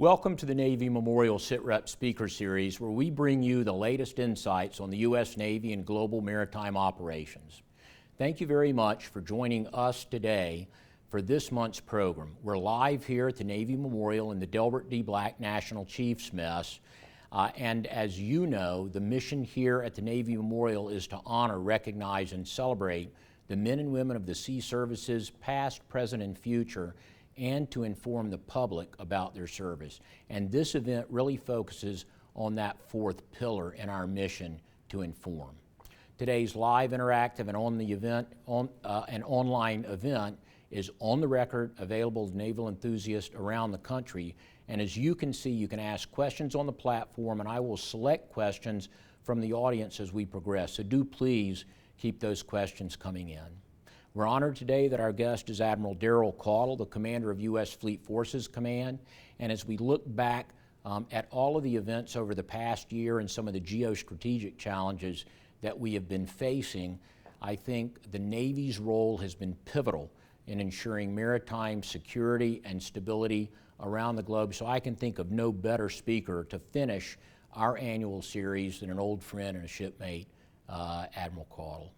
Welcome to the Navy Memorial SITREP Speaker Series, where we bring you the latest insights on the U.S. Navy and global maritime operations. Thank you very much for joining us today for this month's program. We're live here at the Navy Memorial in the Delbert D. Black National Chiefs Mess. And as you know, the mission here at the Navy Memorial is to honor, recognize, and celebrate the men and women of the sea services, past, present, and future, and to inform the public about their service. And this event really focuses on that fourth pillar in our mission, to inform. Today's live, interactive, and an online event is on the record, available to naval enthusiasts around the country. And as you can see, you can ask questions on the platform, and I will select questions from the audience as we progress. So do please keep those questions coming in. We're honored today that our guest is Admiral Daryl Caudle, the commander of U.S. Fleet Forces Command. And as we look back at all of the events over the past year and some of the geostrategic challenges that we have been facing, I think the Navy's role has been pivotal in ensuring maritime security and stability around the globe. So I can think of no better speaker to finish our annual series than an old friend and a shipmate, Admiral Caudle.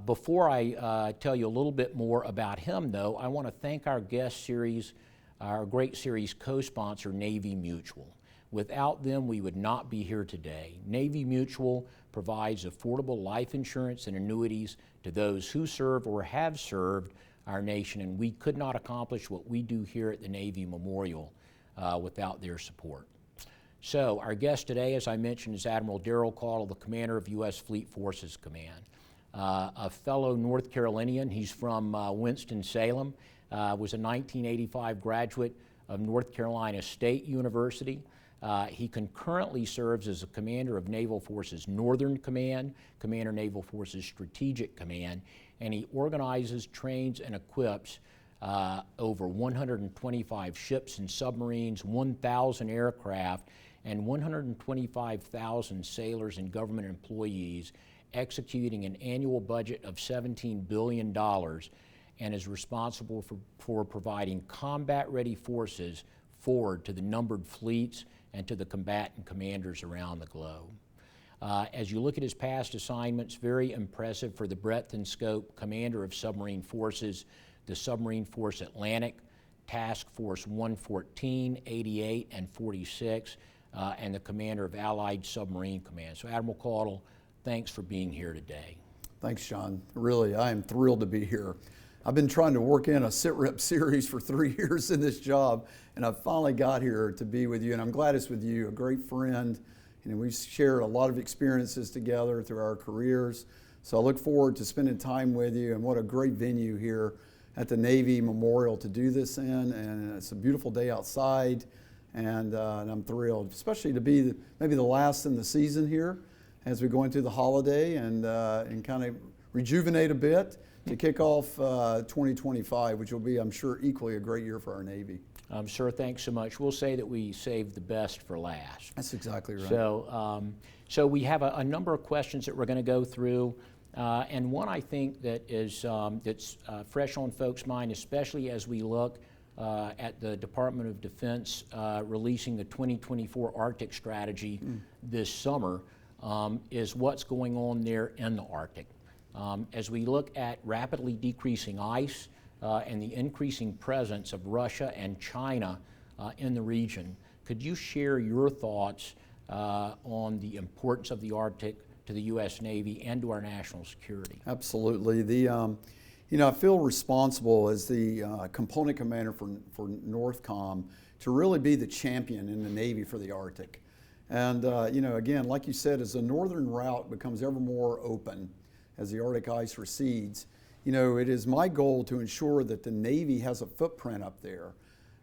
Before I tell you a little bit more about him, though, I want to thank our guest series, our great series co-sponsor, Navy Mutual. Without them, we would not be here today. Navy Mutual provides affordable life insurance and annuities to those who serve or have served our nation, and we could not accomplish what we do here at the Navy Memorial without their support. So our guest today, as I mentioned, is Admiral Daryl Caudle, the commander of U.S. Fleet Forces Command. A fellow North Carolinian. He's from Winston-Salem, was a 1985 graduate of North Carolina State University. He concurrently serves as a commander of Naval Forces Northern Command, Commander Naval Forces Strategic Command, and he organizes, trains, and equips over 125 ships and submarines, 1,000 aircraft, and 125,000 sailors and government employees, executing an annual budget of $17 billion, and is responsible for providing combat-ready forces forward to the numbered fleets and to the combatant commanders around the globe. As you look at his past assignments, very impressive for the breadth and scope: commander of submarine forces, the Submarine Force Atlantic, Task Force 114, 88, and 46, and the commander of Allied Submarine Command. So Admiral Caudle, thanks for being here today. Thanks, John. Really, I am thrilled to be here. I've been trying to work in a SITREP series for 3 years in this job, and I finally got here to be with you, and I'm glad it's with you, a great friend. And we've shared a lot of experiences together through our careers. So I look forward to spending time with you, and what a great venue here at the Navy Memorial to do this in. And it's a beautiful day outside, and I'm thrilled, especially to be maybe the last in the season here as we go into the holiday and kind of rejuvenate a bit to kick off 2025, which will be, I'm sure, equally a great year for our Navy. I'm sure. Thanks so much. We'll say that we saved the best for last. That's exactly right. So we have a number of questions that we're going to go through, and one I think that is that's fresh on folks' mind, especially as we look at the Department of Defense releasing the 2024 Arctic strategy this summer, is what's going on there in the Arctic. As we look at rapidly decreasing ice and the increasing presence of Russia and China in the region, could you share your thoughts on the importance of the Arctic to the U.S. Navy and to our national security? Absolutely. I feel responsible as the component commander for NORTHCOM to really be the champion in the Navy for the Arctic. And, again, like you said, as the northern route becomes ever more open, as the Arctic ice recedes, it is my goal to ensure that the Navy has a footprint up there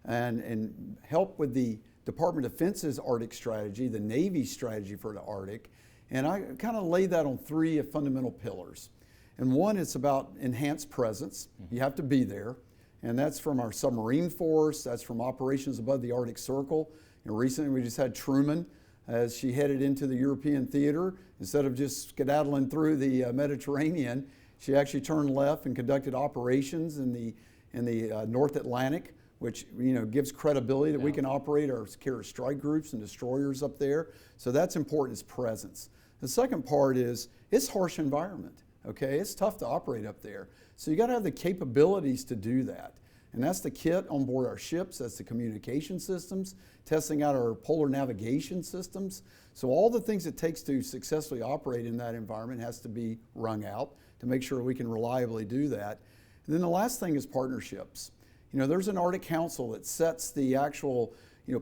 and help with the Department of Defense's Arctic strategy, the Navy's strategy for the Arctic. And I kind of lay that on 3 fundamental pillars. And one is about enhanced presence. You have to be there. And that's from our submarine force, that's from operations above the Arctic Circle. And recently we just had Truman as she headed into the European theater. Instead of just skedaddling through the Mediterranean, she actually turned left and conducted operations in the North Atlantic, which gives credibility that we can operate our carrier strike groups and destroyers up there. So that's important, is presence. The second part is it's harsh environment. Okay, it's tough to operate up there. So you got to have the capabilities to do that. And that's the kit on board our ships, that's the communication systems, testing out our polar navigation systems. So all the things it takes to successfully operate in that environment has to be wrung out to make sure we can reliably do that. And then the last thing is partnerships. There's an Arctic Council that sets the actual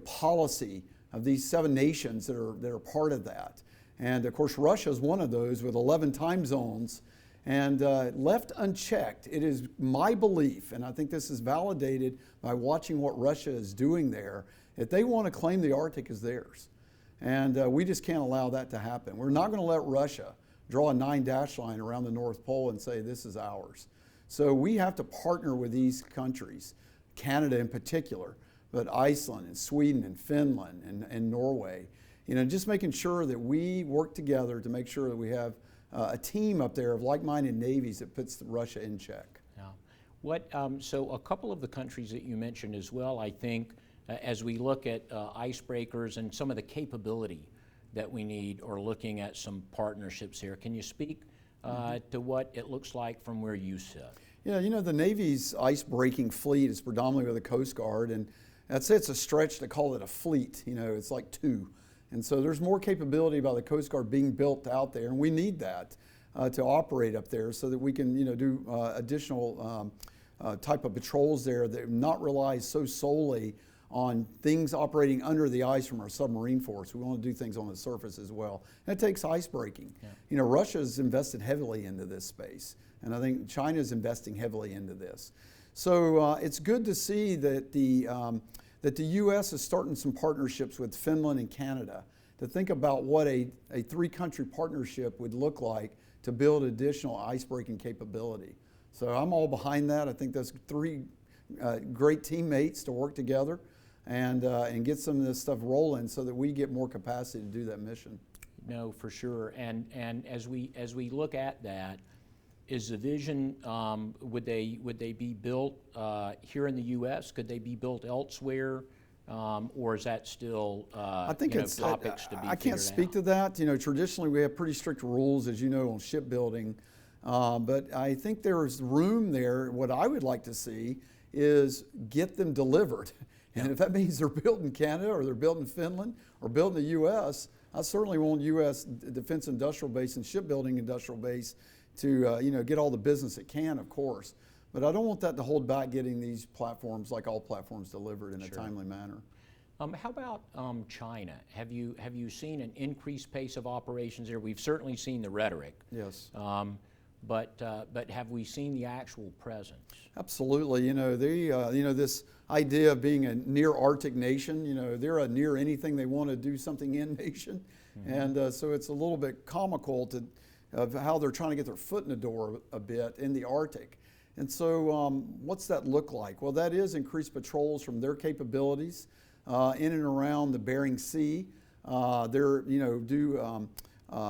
policy of these 7 nations that are part of that. And of course Russia is one of those with 11 time zones. And left unchecked, it is my belief, and I think this is validated by watching what Russia is doing there, that they want to claim the Arctic as theirs. And we just can't allow that to happen. We're not going to let Russia draw a 9-dash line around the North Pole and say this is ours. So we have to partner with these countries, Canada in particular, but Iceland and Sweden and Finland and Norway, just making sure that we work together to make sure that we have a team up there of like-minded navies that puts Russia in check. Yeah. So a couple of the countries that you mentioned as well, I think, as we look at icebreakers and some of the capability that we need, or looking at some partnerships here. Can you speak to what it looks like from where you sit? Yeah, the Navy's ice-breaking fleet is predominantly with the Coast Guard, and I'd say it's a stretch to call it a fleet. It's like 2. And so there's more capability by the Coast Guard being built out there, and we need that to operate up there so that we can do additional type of patrols there that not rely so solely on things operating under the ice from our submarine force. We want to do things on the surface as well. And it takes ice breaking. Yeah. Russia's invested heavily into this space, and I think China's investing heavily into this. So it's good to see that the U.S. is starting some partnerships with Finland and Canada to think about what a 3-country partnership would look like to build additional ice-breaking capability. So I'm all behind that. I think that's 3 great teammates to work together and get some of this stuff rolling so that we get more capacity to do that mission. No, for sure. And as we look at that, is the vision, would they be built here in the U.S.? Could they be built elsewhere? Or is that still I think it's topics to be I can't speak to that. Traditionally we have pretty strict rules, as you know, on shipbuilding. But I think there's room there. What I would like to see is get them delivered. And if that means they're built in Canada or they're built in Finland or built in the U.S., I certainly want U.S. Defense Industrial Base and Shipbuilding Industrial Base to get all the business it can, of course. But I don't want that to hold back getting these platforms, like all platforms, delivered in a timely manner. How about China? Have you seen an increased pace of operations there? We've certainly seen the rhetoric. Yes. But have we seen the actual presence? Absolutely. This idea of being a near Arctic nation. They're a near anything they want to do something in nation, and so it's a little bit comical of how they're trying to get their foot in the door a bit in the Arctic. And so what's that look like? Well, that is increased patrols from their capabilities in and around the Bering Sea. They're do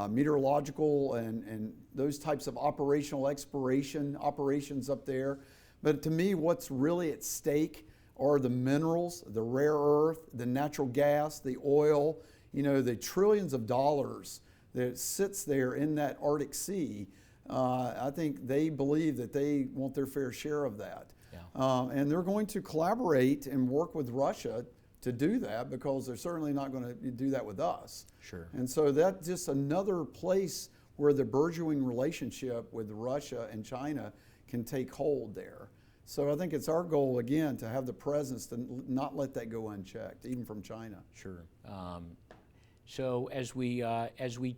meteorological and those types of operational exploration operations up there. But to me, what's really at stake are the minerals, the rare earth, the natural gas, the oil, the trillions of dollars that sits there in that Arctic Sea. I think they believe that they want their fair share of that. Yeah. And they're going to collaborate and work with Russia to do that, because they're certainly not going to do that with us. Sure. And so that's just another place where the burgeoning relationship with Russia and China can take hold there. So I think it's our goal, again, to have the presence to not let that go unchecked, even from China. Sure. So as we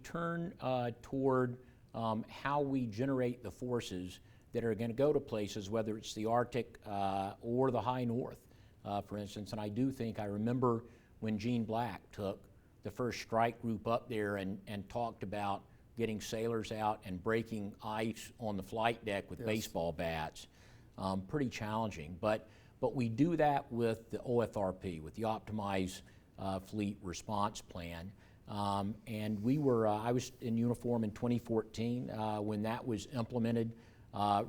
turn toward how we generate the forces that are going to go to places, whether it's the Arctic or the high north, for instance. And I remember when Gene Black took the first strike group up there and talked about getting sailors out and breaking ice on the flight deck with baseball bats. Pretty challenging, but we do that with the OFRP, with the Optimized Fleet Response Plan. And I was in uniform in 2014 when that was implemented,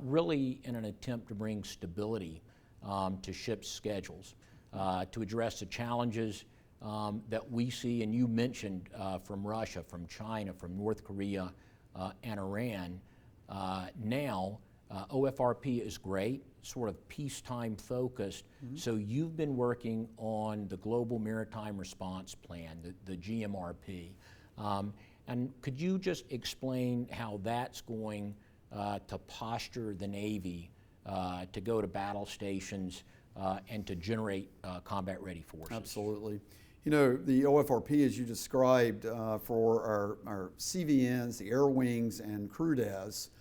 really in an attempt to bring stability to ship schedules, to address the challenges that we see, and you mentioned from Russia, from China, from North Korea, and Iran. Now, OFRP is great, sort of peacetime focused. So you've been working on the Global Maritime Response Plan, the GMRP. And could you just explain how that's going to posture the Navy to go to battle stations and to generate combat-ready forces? Absolutely. You know, the OFRP, as you described, for our CVNs, the air wings, and crew DES,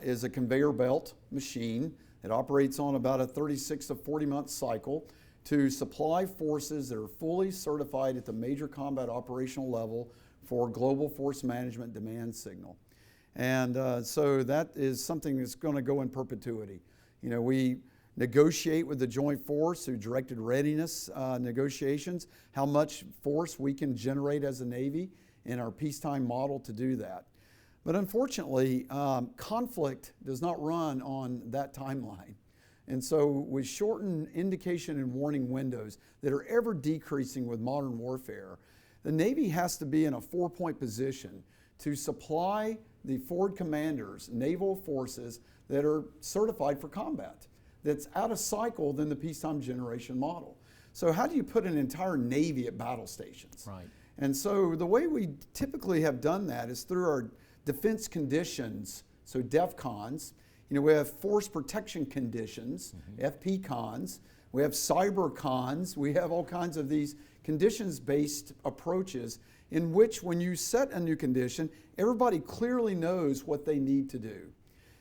is a conveyor belt machine that operates on about a 36 to 40-month cycle to supply forces that are fully certified at the major combat operational level for global force management demand signal. And so that is something that's going to go in perpetuity. You know, we negotiate with the Joint Force through directed readiness negotiations how much force we can generate as a Navy in our peacetime model to do that. But unfortunately, conflict does not run on that timeline. And so with shortened indication and warning windows that are ever decreasing with modern warfare, the Navy has to be in a 4-point position to supply the forward commanders, naval forces that are certified for combat, that's out of cycle than the peacetime generation model. So how do you put an entire Navy at battle stations? Right. And so the way we typically have done that is through our defense conditions, so DEFCONs. You know, we have force protection conditions, FPCONs. We have cyber cons. We have all kinds of these conditions-based approaches in which when you set a new condition, everybody clearly knows what they need to do.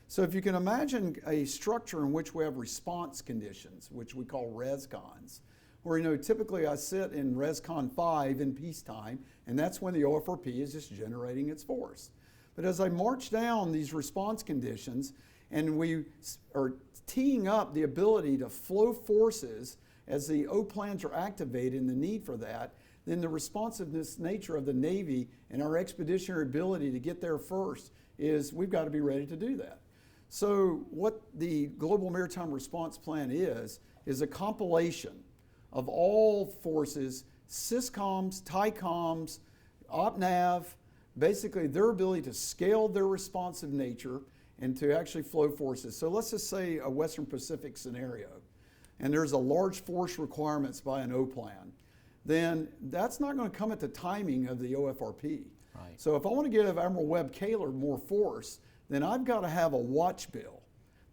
So if you can imagine a structure in which we have response conditions, which we call RESCONs, where, you know, typically I sit in RESCON 5 in peacetime, and that's when the OFRP is just generating its force. But as I march down these response conditions, and we are teeing up the ability to flow forces as the O plans are activated and the need for that, then the responsiveness nature of the Navy and our expeditionary ability to get there first is we've got to be ready to do that. So what the Global Maritime Response Plan is a compilation of all forces, SysComs, TICOMs, OPNAV, basically their ability to scale their responsive nature and to actually flow forces. So let's just say a Western Pacific scenario, and there's a large force requirements by an O plan. Then that's not going to come at the timing of the OFRP. Right. So if I want to give Admiral Webb Kaler more force, then I've got to have a watch bill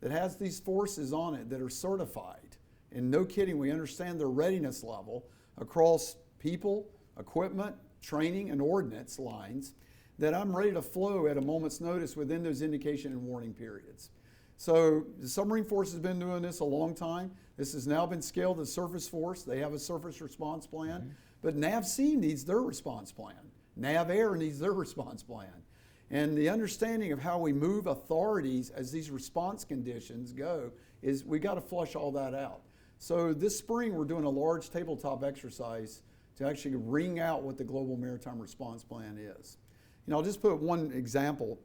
that has these forces on it that are certified. And no kidding, we understand their readiness level across people, equipment, training, and ordnance lines that I'm ready to flow at a moment's notice within those indication and warning periods. So the submarine force has been doing this a long time. This has now been scaled to surface force. They have a surface response plan, but NAVC needs their response plan. NAVAIR needs their response plan. And the understanding of how we move authorities as these response conditions go is we got to flush all that out. So this spring we're doing a large tabletop exercise to actually ring out what the Global Maritime Response Plan is. You know, I'll just put one example.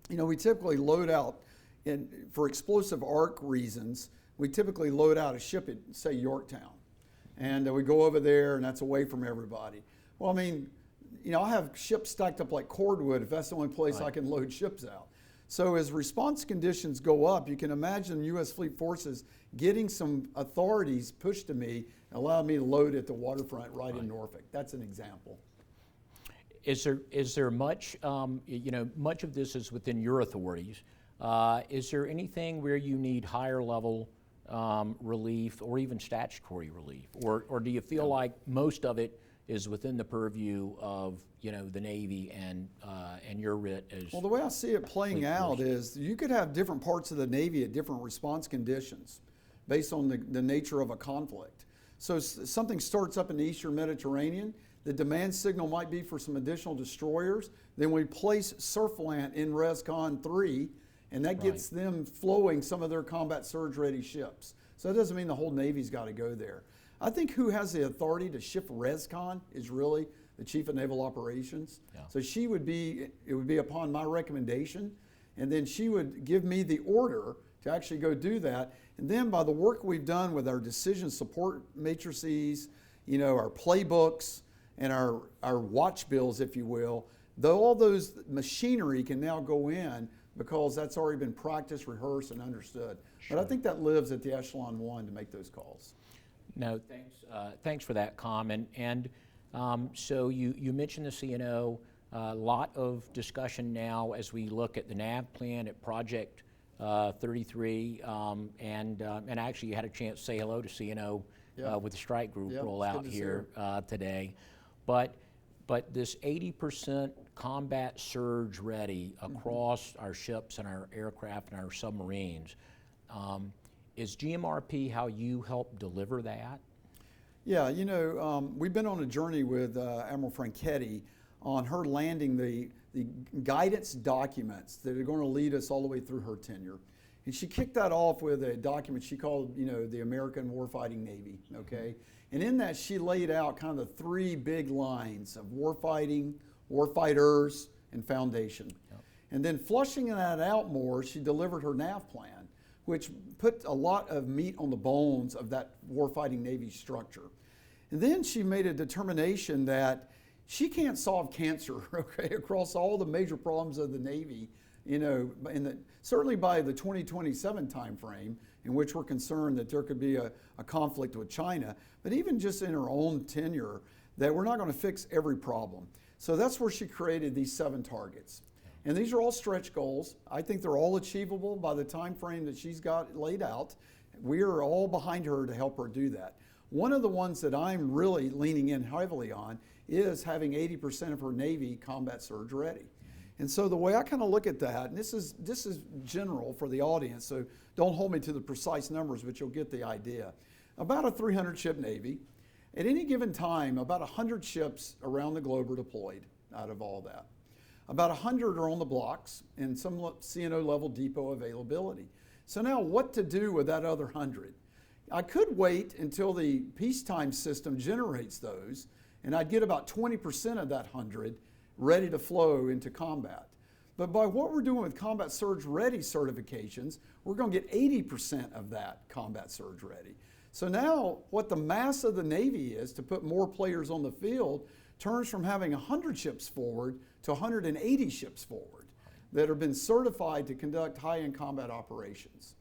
You know, we typically load out, for explosive arc reasons, we typically load out a ship at, say, Yorktown. And we go over there, and that's away from everybody. Well, I mean, you know, I have ships stacked up like cordwood if that's the only place I can load ships out. So as response conditions go up, you can imagine U.S. Fleet Forces getting some authorities pushed to me, allow me to load at the waterfront right in Norfolk. That's an example. Is there much, you know, much of this is within your authorities. Is there anything where you need higher level relief or even statutory relief? Or do you feel like most of it is within the purview of, you know, the Navy and your writ as... Well, the way I see it playing out is you could have different parts of the Navy at different response conditions based on the nature of a conflict. So something starts up in the Eastern Mediterranean, the demand signal might be for some additional destroyers, then we place Surflant in RESCON 3, and that gets them flowing some of their combat surge-ready ships. So that doesn't mean the whole Navy's got to go there. I think who has the authority to shift RESCON is really the Chief of Naval Operations. Yeah. So it would be upon my recommendation, and then she would give me the order to actually go do that. And then by the work we've done with our decision support matrices, our playbooks, and our watch bills, if you will, all those machinery can now go in because that's already been practiced, rehearsed, and understood. Sure. But I think that lives at the echelon 1 to make those calls. No, thanks for that comment. And so you mentioned the CNO. A lot of discussion now as we look at the NAV plan at Project 33, and actually you had a chance to say hello to CNO with the strike group rollout here today. But this 80% combat surge ready across our ships and our aircraft and our submarines, is GMRP how you help deliver that? Yeah, we've been on a journey with Admiral Franchetti on her landing the guidance documents that are going to lead us all the way through her tenure. And she kicked that off with a document she called, the American Warfighting Navy, okay? And in that, she laid out kind of the 3 big lines of warfighting, warfighters, and foundation. Yep. And then flushing that out more, she delivered her NAV plan, which put a lot of meat on the bones of that warfighting Navy structure. And then she made a determination that she can't solve cancer, okay, across all the major problems of the Navy, certainly by the 2027 timeframe, in which we're concerned that there could be a conflict with China, but even just in her own tenure, that we're not going to fix every problem. So that's where she created these 7 targets. And these are all stretch goals. I think they're all achievable by the time frame that she's got laid out. We are all behind her to help her do that. One of the ones that I'm really leaning in heavily on is having 80% of her Navy combat surge ready. And so the way I kind of look at that, and this is general for the audience, so don't hold me to the precise numbers, but you'll get the idea. About a 300-ship Navy. At any given time, about 100 ships around the globe are deployed out of all that. About 100 are on the blocks and some CNO level depot availability. So now what to do with that other 100? I could wait until the peacetime system generates those, and I'd get about 20% of that 100 ready to flow into combat. But by what we're doing with combat surge ready certifications, we're going to get 80% of that combat surge ready. So now what the mass of the Navy is to put more players on the field turns from having 100 ships forward to 180 ships forward that have been certified to conduct high-end combat operations.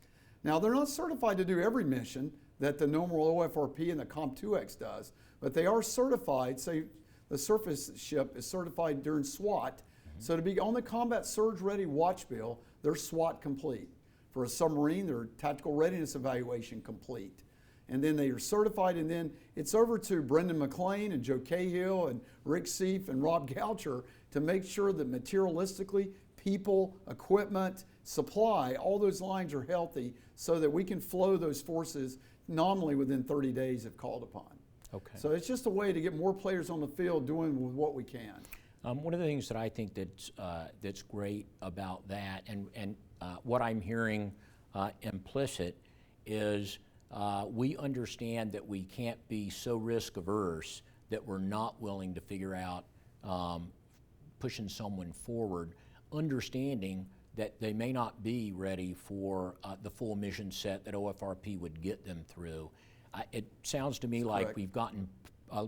Now, they're not certified to do every mission that the normal OFRP and the COMP2X does, but they are certified, say the surface ship is certified during SWAT, so to be on the combat surge ready watch bill, they're SWAT complete. For a submarine, their tactical readiness evaluation complete. And then they are certified, and then it's over to Brendan McLean and Joe Cahill and Rick Seif and Rob Goucher to make sure that materialistically, people, equipment, supply, all those lines are healthy so that we can flow those forces nominally within 30 days if called upon. Okay. So it's just a way to get more players on the field doing with what we can. One of the things that I think that's great about that, and what I'm hearing implicit is we understand that we can't be so risk averse that we're not willing to figure out pushing someone forward, understanding that they may not be ready for the full mission set that OFRP would get them through. It sounds to me like we've gotten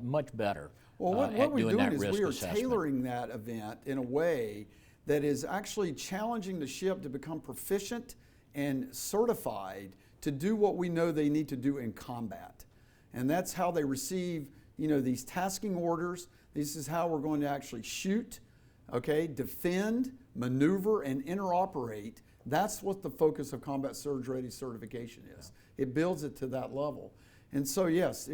much better what we're doing doing that is risk we are assessment. tailoring that event in a way that is actually challenging the ship to become proficient and certified to do what we know they need to do in combat. And that's how they receive, these tasking orders. This is how we're going to actually shoot, okay, defend, maneuver, and interoperate. That's what the focus of combat surge ready certification is. It builds it to that level. And so yes,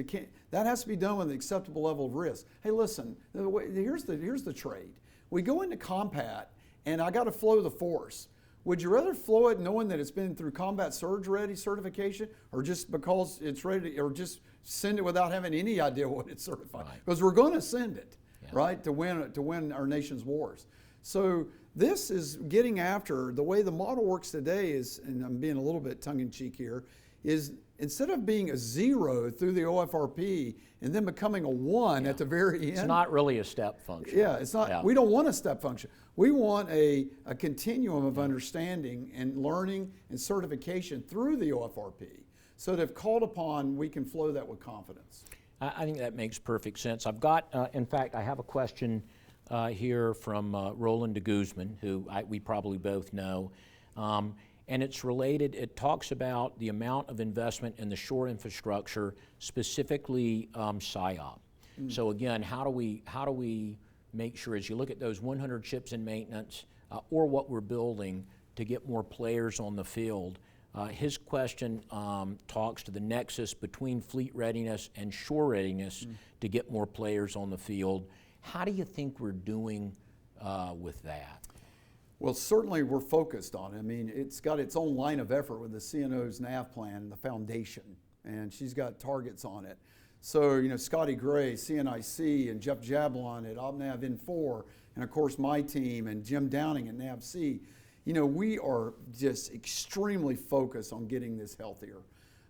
that has to be done with an acceptable level of risk. Hey, listen, here's the trade. We go into combat and I got to flow the force. Would you rather flow it knowing that it's been through combat surge ready certification, or just because it's ready, or just send it without having any idea what it's certified? Because we're going to send it, right, to win our nation's wars. So this is getting after the way the model works today is, and I'm being a little bit tongue in cheek here, is instead of being a 0 through the OFRP and then becoming a 1 at the very end. It's not really a step function. Yeah, it's not. Yeah. We don't want a step function. We want a continuum of understanding and learning and certification through the OFRP, so that if called upon, we can flow that with confidence. I think that makes perfect sense. I've got, in fact, I have a question here from Roland de Guzman, who we probably both know. And it's related, it talks about the amount of investment in the shore infrastructure, specifically SIOP. So again, how do we make sure, as you look at those 100 ships in maintenance, or what we're building to get more players on the field? His question talks to the nexus between fleet readiness and shore readiness to get more players on the field. How do you think we're doing with that? Well, certainly we're focused on it. I mean, it's got its own line of effort with the CNO's NAV plan and the foundation, and she's got targets on it. So, you know, Scotty Gray, CNIC, and Jeff Jablon at OpNav N4, and of course my team, and Jim Downing at NAVC, you know, we are just extremely focused on getting this healthier.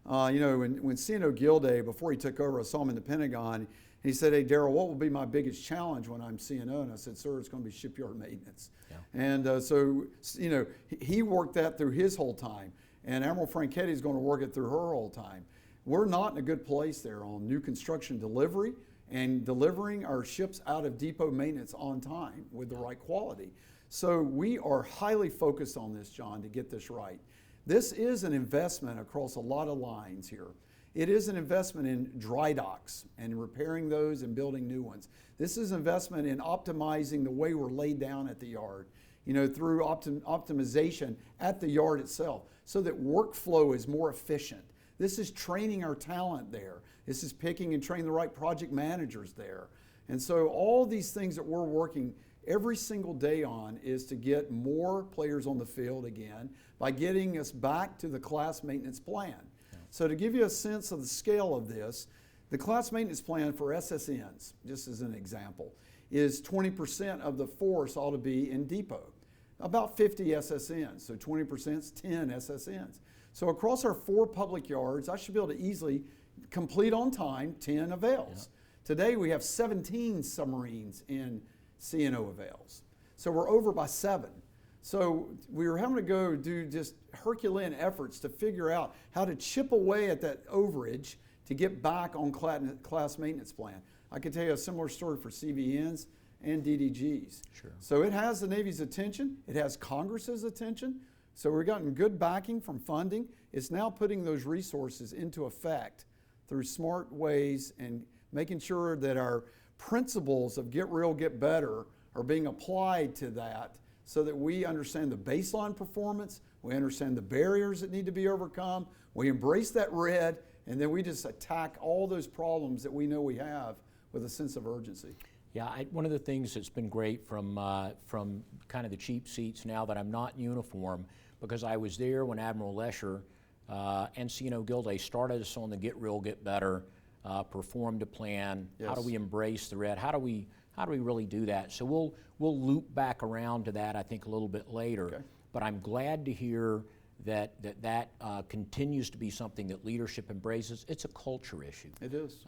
You know, when CNO Gilday, before he took over, I saw him in the Pentagon, and he said, "Hey, Daryl, what will be my biggest challenge when I'm CNO?" And I said, "Sir, it's going to be shipyard maintenance." Yeah. And so, you know, he worked that through his whole time, and Admiral Franchetti is going to work it through her whole time. We're not in a good place there on new construction delivery and delivering our ships out of depot maintenance on time with the right quality. So we are highly focused on this, John, to get this right. This is an investment across a lot of lines here. It is an investment in dry docks and repairing those and building new ones. This is investment in optimizing the way we're laid down at the yard, you know, through optimization at the yard itself, so that workflow is more efficient. This is training our talent there. This is picking and training the right project managers there. And so all these things that we're working every single day on is to get more players on the field again by getting us back to the class maintenance plan. So to give you a sense of the scale of this, the class maintenance plan for SSNs, just as an example, is 20% of the force ought to be in depot. About 50 SSNs, so 20% is 10 SSNs. So across our 4 public yards, I should be able to easily complete on time 10 avails. Yeah. Today we have 17 submarines in CNO avails. So we're over by 7. So we were having to go do just Herculean efforts to figure out how to chip away at that overage to get back on class maintenance plan. I can tell you a similar story for CVNs and DDGs. Sure. So it has the Navy's attention, it has Congress's attention, so we've gotten good backing from funding. It's now putting those resources into effect through smart ways and making sure that our principles of get real, get better are being applied to that, so that we understand the baseline performance, we understand the barriers that need to be overcome, we embrace that red, and then we just attack all those problems that we know we have with a sense of urgency. Yeah, one of the things that's been great from kind of the cheap seats now that I'm not in uniform, because I was there when Admiral Lesher and CNO Gilday started us on the Get Real, Get Better, performed a plan. Yes. How do we embrace the red? How do we really do that? So we'll loop back around to that, I think, a little bit later. Okay. But I'm glad to hear that continues to be something that leadership embraces. It's a culture issue. It is.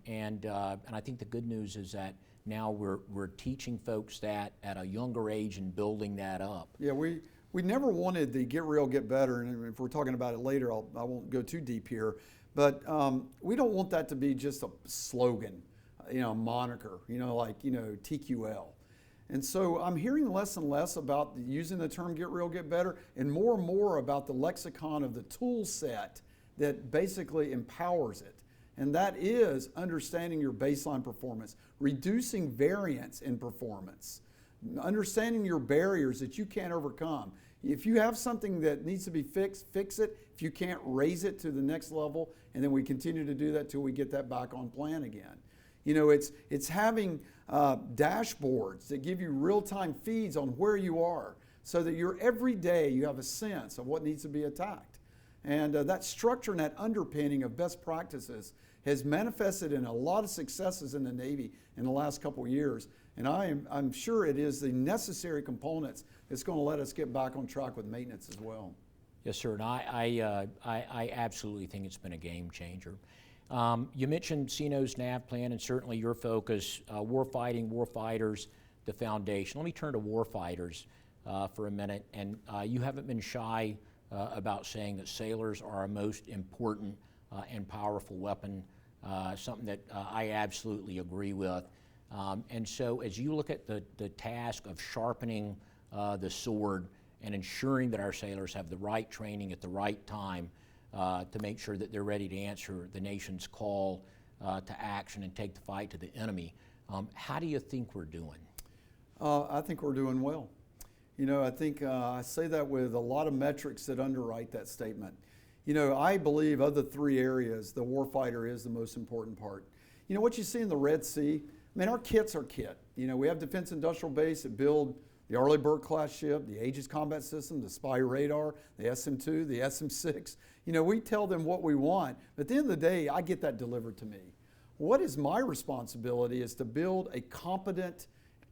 And I think the good news is that now we're teaching folks that at a younger age and building that up. Yeah, we never wanted the Get Real, Get Better, and if we're talking about it later, I won't go too deep here, but we don't want that to be just a slogan, you know, a moniker, you know, like, you know, TQL. And so I'm hearing less and less about using the term Get Real, Get Better, and more about the lexicon of the tool set that basically empowers it. And that is understanding your baseline performance, reducing variance in performance, understanding your barriers that you can't overcome. If you have something that needs to be fixed, fix it. If you can't, raise it to the next level, and then we continue to do that till we get that back on plan again. You know, it's having dashboards that give you real-time feeds on where you are, so that every day you have a sense of what needs to be attacked. And that structure and that underpinning of best practices has manifested in a lot of successes in the Navy in the last couple of years. And I'm sure it is the necessary components that's going to let us get back on track with maintenance as well. Yes, sir, and I absolutely think it's been a game changer. You mentioned CNO's NAV plan and certainly your focus, warfighting, warfighters, the foundation. Let me turn to warfighters for a minute, and you haven't been shy about saying that sailors are our most important and powerful weapon, something that I absolutely agree with. And so as you look at the task of sharpening the sword and ensuring that our sailors have the right training at the right time to make sure that they're ready to answer the nation's call to action and take the fight to the enemy, how do you think we're doing? I think we're doing well. You know, I think I say that with a lot of metrics that underwrite that statement. You know, I believe of the three areas, the warfighter is the most important part. You know, what you see in the Red Sea, I mean, our kit's our kit. You know, we have Defense Industrial Base that build the Arleigh Burke class ship, the Aegis Combat System, the Spy Radar, the SM-2, the SM-6. You know, we tell them what we want, but at the end of the day, I get that delivered to me. What is my responsibility is to build a competent,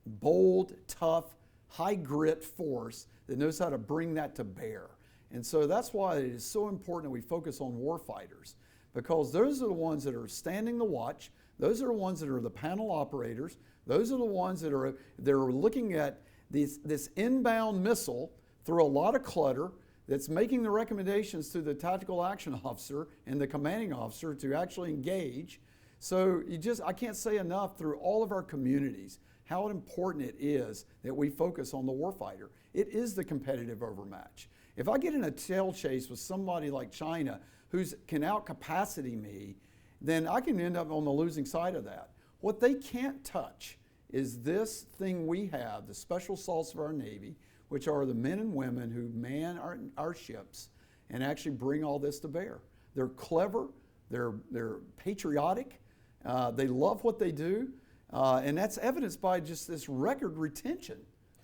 bold, tough, high grit force that knows how to bring that to bear. And so that's why it is so important that we focus on warfighters, because those are the ones that are standing the watch, those are the ones that are the panel operators, those are the ones that are looking at this inbound missile through a lot of clutter, that's making the recommendations to the tactical action officer and the commanding officer to actually engage. So I can't say enough through all of our communities how important it is that we focus on the warfighter. It is the competitive overmatch. If I get in a tail chase with somebody like China who can outcapacity me, then I can end up on the losing side of that. What they can't touch is this thing we have, the special salts of our Navy, which are the men and women who man our ships and actually bring all this to bear. They're clever, they're patriotic, they love what they do, and that's evidenced by just this record retention,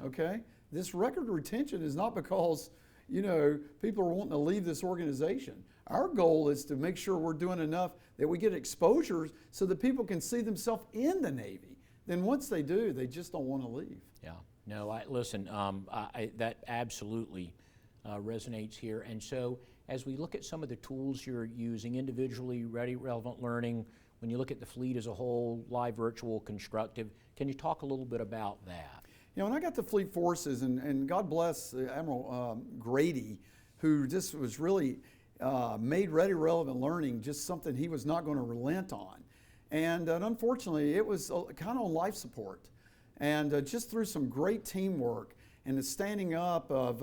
okay? This record retention is not because, you know, people are wanting to leave this organization. Our goal is to make sure we're doing enough that we get exposure so that people can see themselves in the Navy. Then once they do, they just don't want to leave. Yeah, no, listen, that absolutely resonates here. And so as we look at some of the tools you're using individually, ready, relevant learning, when you look at the fleet as a whole, live, virtual, constructive, can you talk a little bit about that? You know, when I got to Fleet Forces, and God bless Admiral Grady, who just was really made ready, relevant learning just something he was not going to relent on. And unfortunately, it was kind of on life support. And just through some great teamwork and the standing up of,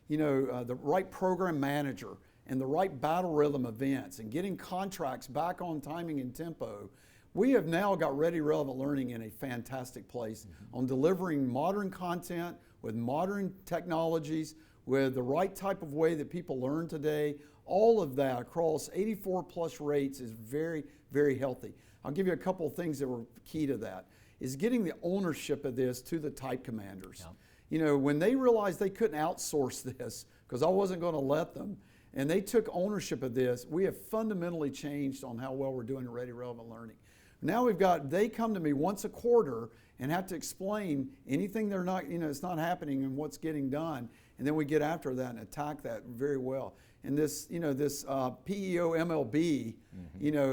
the right program manager and the right battle rhythm events and getting contracts back on timing and tempo, we have now got Ready Relevant Learning in a fantastic place on delivering modern content with modern technologies, with the right type of way that people learn today. All of that across 84 plus rates is very, very healthy. I'll give you a couple of things that were key to that, is getting the ownership of this to the type commanders. Yeah. You know, when they realized they couldn't outsource this, because I wasn't going to let them, and they took ownership of this, we have fundamentally changed on how well we're doing in Ready Relevant Learning. Now they come to me once a quarter and have to explain anything they're not, it's not happening and what's getting done, and then we get after that and attack that very well. And this, PEO MLB,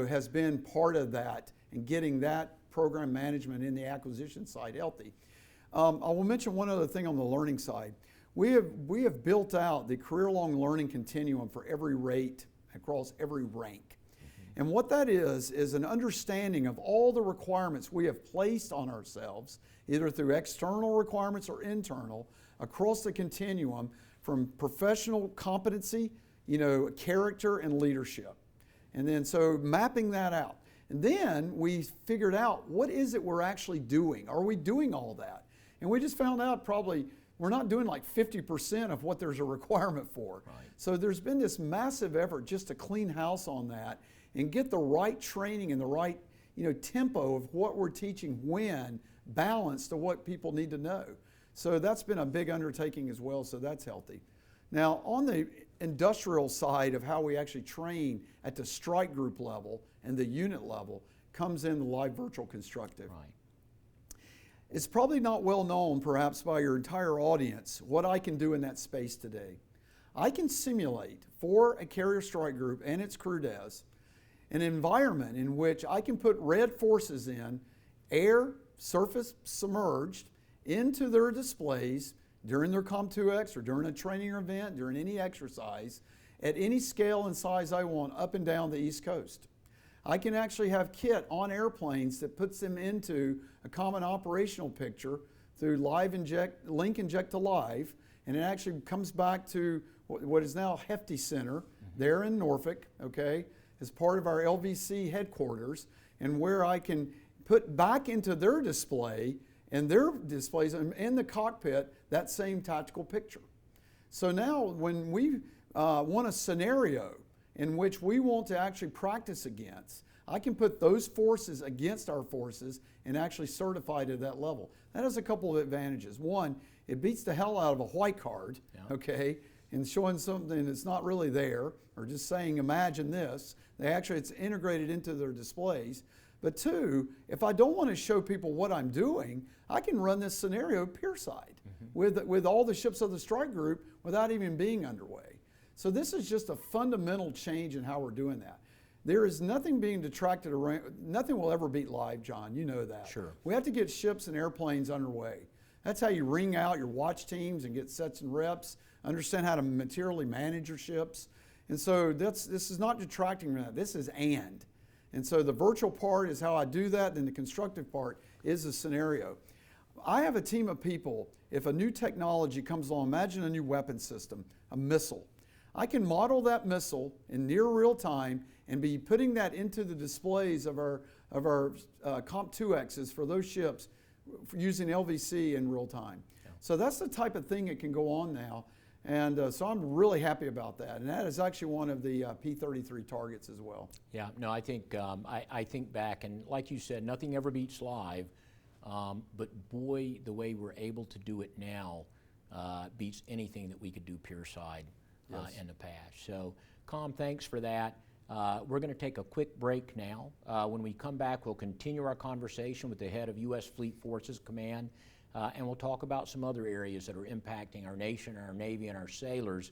has been part of that and getting that program management in the acquisition side healthy. I will mention one other thing on the learning side. We have built out the career-long learning continuum for every rate across every rank. And what that is an understanding of all the requirements we have placed on ourselves, either through external requirements or internal, across the continuum from professional competency, character and leadership. And then so mapping that out. And then we figured out, what is it we're actually doing? Are we doing all that? And we just found out probably we're not doing like 50% of what there's a requirement for. Right. So there's been this massive effort just to clean house on that and get the right training and the right tempo of what we're teaching when balanced to what people need to know. So that's been a big undertaking as well, so that's healthy. Now on the industrial side of how we actually train at the strike group level and the unit level comes in the live virtual constructive. Right. It's probably not well known perhaps by your entire audience what I can do in that space today. I can simulate for a carrier strike group and its crew des an environment in which I can put red forces in, air, surface submerged, into their displays during their COM2X or during a training event, during any exercise, at any scale and size I want up and down the East Coast. I can actually have kit on airplanes that puts them into a common operational picture through link inject to live, and it actually comes back to what is now Hefty Center there in Norfolk, okay, as part of our LVC headquarters, and where I can put back into their display and their displays in the cockpit that same tactical picture. So now when we want a scenario in which we want to actually practice against, I can put those forces against our forces and actually certify to that level. That has a couple of advantages. One, it beats the hell out of a white card, okay, and showing something that's not really there, or just saying, imagine this. It's integrated into their displays. But two, if I don't want to show people what I'm doing, I can run this scenario pierside with all the ships of the strike group without even being underway. So this is just a fundamental change in how we're doing that. There is nothing being detracted around, nothing will ever beat live, John, you know that. Sure. We have to get ships and airplanes underway. That's how you ring out your watch teams and get sets and reps, understand how to materially manage your ships. And so this is not detracting from that, this is and. And so the virtual part is how I do that, and the constructive part is the scenario. I have a team of people, if a new technology comes along, imagine a new weapon system, a missile. I can model that missile in near real time and be putting that into the displays of our COMP2Xs for those ships using LVC in real time. Yeah. So that's the type of thing that can go on now. And so I'm really happy about that. And that is actually one of the P-33 targets as well. Yeah, no, I think I think back, and like you said, nothing ever beats live. But boy, the way we're able to do it now beats anything that we could do pierside in the past. So, Com, thanks for that. We're going to take a quick break now. When we come back, we'll continue our conversation with the head of U.S. Fleet Forces Command, and we'll talk about some other areas that are impacting our nation, our Navy, and our sailors.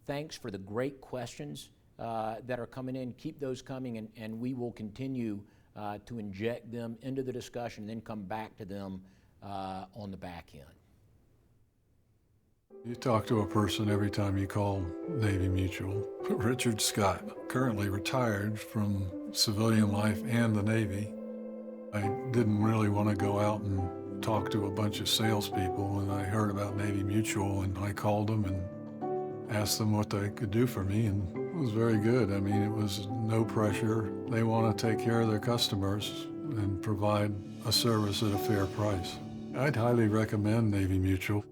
Thanks for the great questions that are coming in. Keep those coming, and we will continue to inject them into the discussion and then come back to them on the back end. You talk to a person every time you call Navy Mutual. Richard Scott, currently retired from civilian life and the Navy. I didn't really want to go out and talk to a bunch of salespeople, and I heard about Navy Mutual, and I called them and asked them what they could do for me, and it was very good. I mean, it was no pressure. They want to take care of their customers and provide a service at a fair price. I'd highly recommend Navy Mutual.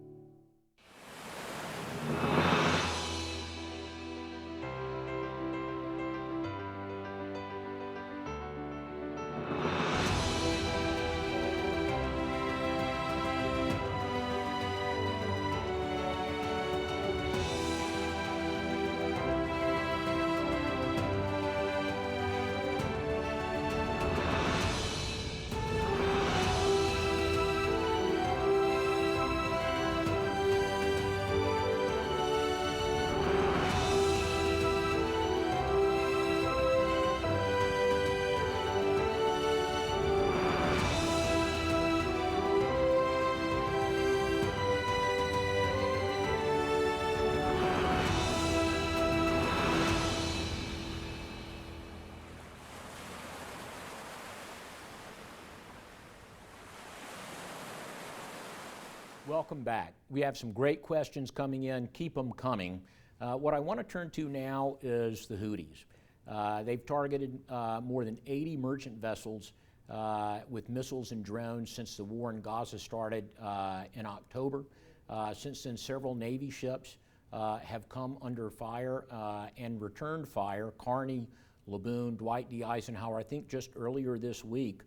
Welcome back. We have some great questions coming in. Keep them coming. What I want to turn to now is the Houthis. They've targeted more than 80 merchant vessels with missiles and drones since the war in Gaza started in October. Since then, several Navy ships have come under fire and returned fire. Kearney, Laboon, Dwight D. Eisenhower. I think just earlier this week,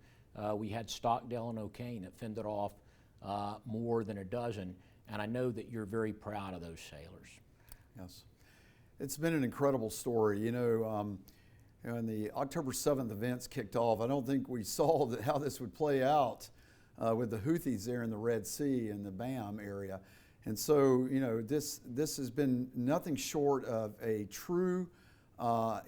we had Stockdale and O'Kane that fended off more than a dozen, and I know that you're very proud of those sailors. Yes. It's been an incredible story. You know, when the October 7th events kicked off, I don't think we saw how this would play out with the Houthis there in the Red Sea and the BAM area. And so, this has been nothing short of a true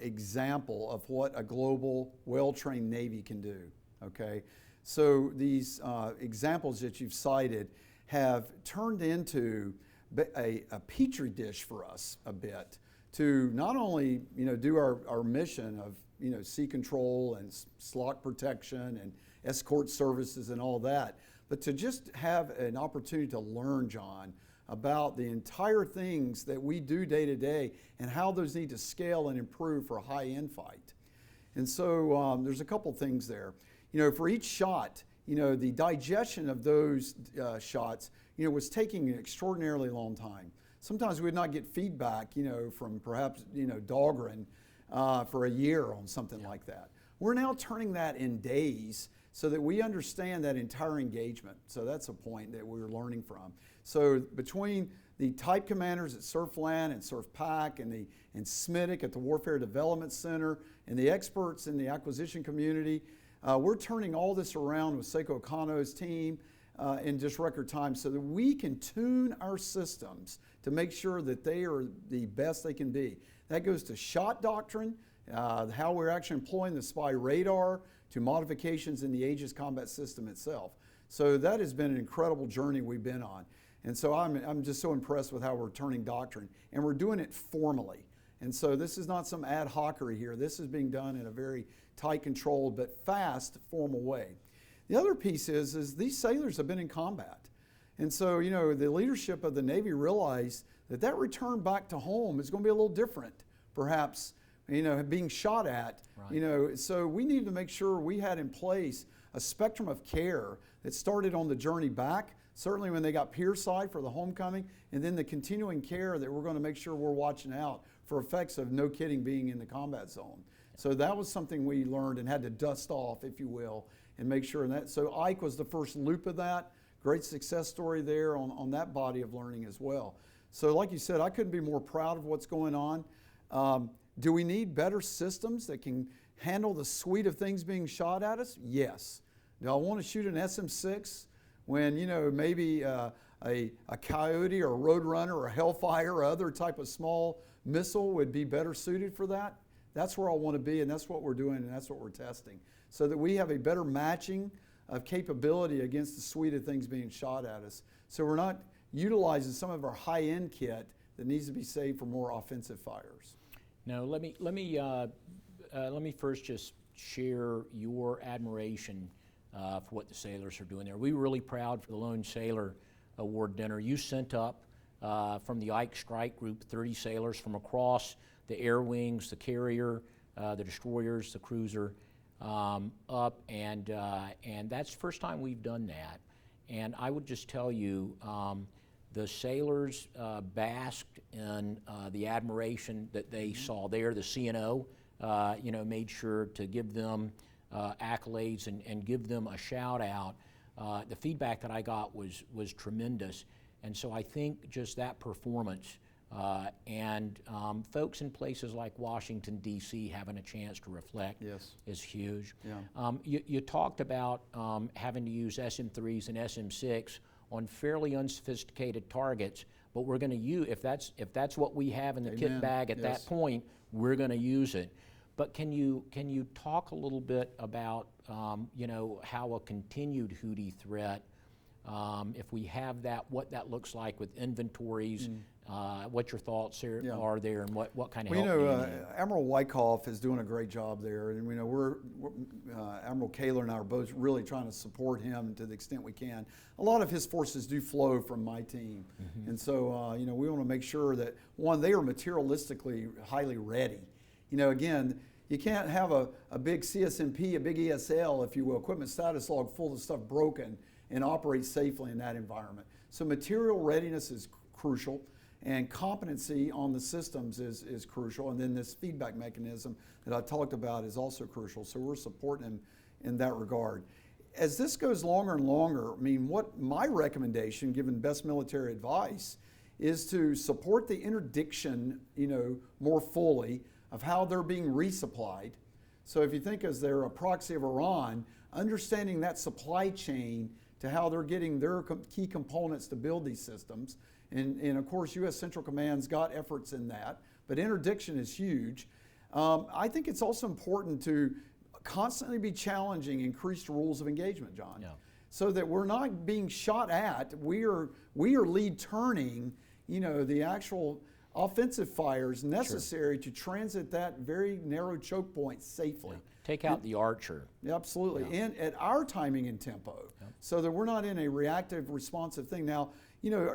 example of what a global, well-trained Navy can do, okay? So these examples that you've cited have turned into a petri dish for us a bit to not only, do our mission of, sea control and slot protection and escort services and all that, but to just have an opportunity to learn, John, about the entire things that we do day to day and how those need to scale and improve for a high-end fight. And so there's a couple things there. For each shot, the digestion of those shots, was taking an extraordinarily long time. Sometimes we would not get feedback, from perhaps, Dahlgren for a year on something like that. We're now turning that in days so that we understand that entire engagement. So that's a point that we're learning from. So between the type commanders at SurfLand and SurfPac and SMITIC at the Warfare Development Center and the experts in the acquisition community, we're turning all this around with Seiko Kano's team in just record time so that we can tune our systems to make sure that they are the best they can be. That goes to shot doctrine, how we're actually employing the spy radar, to modifications in the Aegis combat system itself. So that has been an incredible journey we've been on. And so I'm just so impressed with how we're turning doctrine. And we're doing it formally. And so this is not some ad hocery here. This is being done in a very tight, controlled, but fast, formal way. The other piece is these sailors have been in combat. And so, the leadership of the Navy realized that return back to home is going to be a little different, perhaps, being shot at. Right. So we needed to make sure we had in place a spectrum of care that started on the journey back, certainly when they got pierside for the homecoming, and then the continuing care that we're going to make sure we're watching out for effects of no kidding being in the combat zone. So that was something we learned and had to dust off, if you will, and make sure. And so Ike was the first loop of that. Great success story there on that body of learning as well. So like you said, I couldn't be more proud of what's going on. Do we need better systems that can handle the suite of things being shot at us? Yes. Do I want to shoot an SM-6 when, maybe a Coyote or a Roadrunner or a Hellfire or other type of small missile would be better suited for that? That's where I want to be, and that's what we're doing, and that's what we're testing, so that we have a better matching of capability against the suite of things being shot at us. So we're not utilizing some of our high-end kit that needs to be saved for more offensive fires. Now, let me first just share your admiration for what the sailors are doing there. We were really proud for the Lone Sailor Award dinner. You sent up from the Ike Strike Group 30 sailors from across the air wings, the carrier, the destroyers, the cruiser, up, and that's the first time we've done that. And I would just tell you, the sailors basked in the admiration that they saw there. The CNO, made sure to give them accolades and give them a shout out. The feedback that I got was tremendous, and so I think just that performance and folks in places like Washington, D.C. having a chance to reflect is huge. Yeah. You talked about having to use SM-3s and SM-6 on fairly unsophisticated targets, but we're going to use, if that's what we have in the kit bag at that point, we're going to use it. But can you talk a little bit about how a continued Houthi threat, if we have that, what that looks like with inventories, what your thoughts are there, and what kind of help do you need? Admiral Wyckoff is doing a great job there, and we're Admiral Kaler and I are both really trying to support him to the extent we can. A lot of his forces do flow from my team, and so we want to make sure that, one, they are materialistically highly ready. Again, you can't have a big CSMP, a big ESL, if you will, equipment status log full of stuff broken, and operate safely in that environment. So material readiness is crucial, and competency on the systems is crucial, and then this feedback mechanism that I talked about is also crucial. So we're supporting them in that regard. As this goes longer and longer, what my recommendation, given best military advice, is to support the interdiction, more fully of how they're being resupplied. So if you think as they're a proxy of Iran, understanding that supply chain to how they're getting their key components to build these systems. And of course, U.S. Central Command's got efforts in that, but interdiction is huge. I think it's also important to constantly be challenging increased rules of engagement, John, Yeah. so that we're not being shot at. We are lead turning, the actual offensive fires necessary to transit that very narrow choke point safely. Yeah. Take out the archer. Absolutely, and at our timing and tempo, so that we're not in a reactive, responsive thing. Now,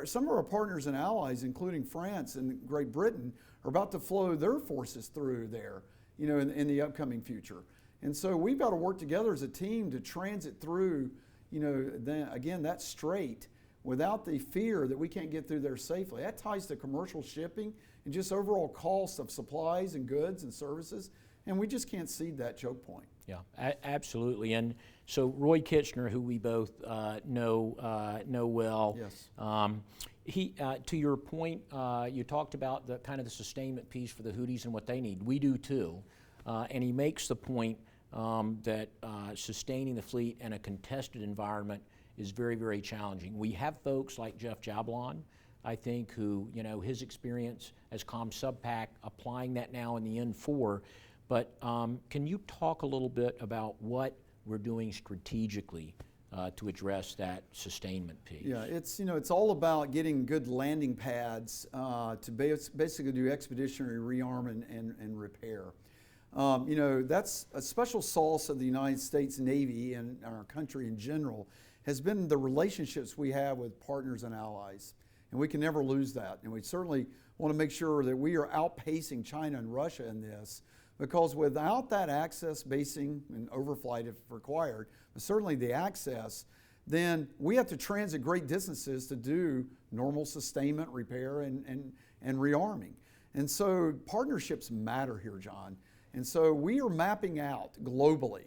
some of our partners and allies, including France and Great Britain, are about to flow their forces through there, in the upcoming future. And so we've got to work together as a team to transit through, that strait without the fear that we can't get through there safely. That ties to commercial shipping and just overall cost of supplies and goods and services. And we just can't cede that choke point. Yeah, absolutely. And so Roy Kitchener, who we both know well, Yes. He, to your point, you talked about the kind of the sustainment piece for the Houthis and what they need. We do too. And he makes the point that sustaining the fleet in a contested environment is very, very challenging. We have folks like Jeff Jablon, I think, who, his experience as ComSubPac, applying that now in the N4. But can you talk a little bit about what we're doing strategically to address that sustainment piece? Yeah, it's all about getting good landing pads to basically do expeditionary rearm and repair. That's a special sauce of the United States Navy and our country in general has been the relationships we have with partners and allies. And we can never lose that. And we certainly want to make sure that we are outpacing China and Russia in this, because without that access, basing, and overflight if required, but certainly the access, then we have to transit great distances to do normal sustainment, repair, and rearming. And so partnerships matter here, John. And so we are mapping out globally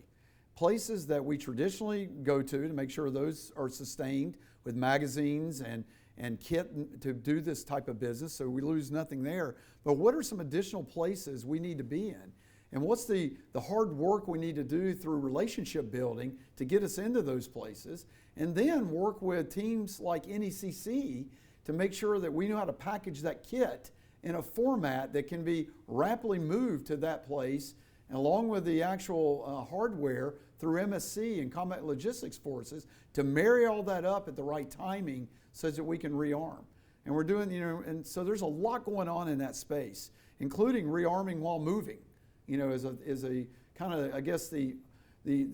places that we traditionally go to make sure those are sustained with magazines and kit to do this type of business, so we lose nothing there. But what are some additional places we need to be in? And what's the hard work we need to do through relationship building to get us into those places? And then work with teams like NECC to make sure that we know how to package that kit in a format that can be rapidly moved to that place, and along with the actual hardware through MSC and Combat Logistics Forces to marry all that up at the right timing so that we can rearm. And we're doing, and so there's a lot going on in that space, including rearming while moving, is a kind of, I guess, the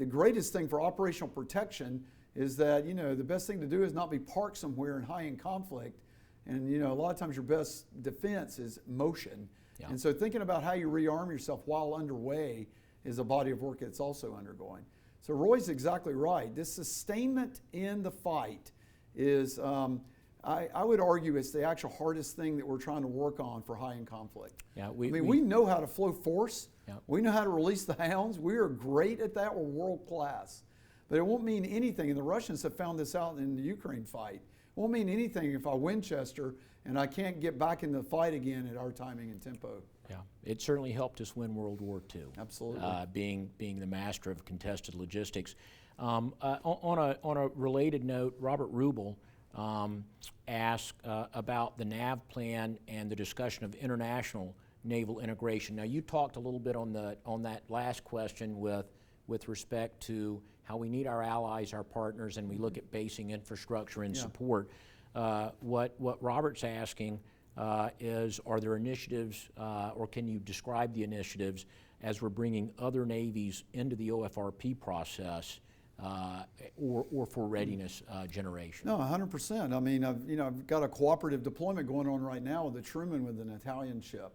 greatest thing for operational protection is that, the best thing to do is not be parked somewhere in high-end conflict. And, a lot of times your best defense is motion. Yeah. And so thinking about how you rearm yourself while underway is a body of work that's also undergoing. So Roy's exactly right. This sustainment in the fight is, I would argue, it's the actual hardest thing that we're trying to work on for high-end conflict. Yeah, we know how to flow force. Yeah. We know how to release the hounds. We are great at that. We're world class. But it won't mean anything, and the Russians have found this out in the Ukraine fight. It won't mean anything if I Winchester and I can't get back in the fight again at our timing and tempo. Yeah, it certainly helped us win World War II. Absolutely. Being the master of contested logistics. On a related note, Robert Rubel asked about the NAV plan and the discussion of international naval integration. Now, you talked a little bit on that last question with respect to how we need our allies, our partners, and we look at basing infrastructure and support. What Robert's asking is, are there initiatives, or can you describe the initiatives as we're bringing other navies into the OFRP process, or for readiness generation? No, 100%. I mean, I've got a cooperative deployment going on right now with the Truman with an Italian ship.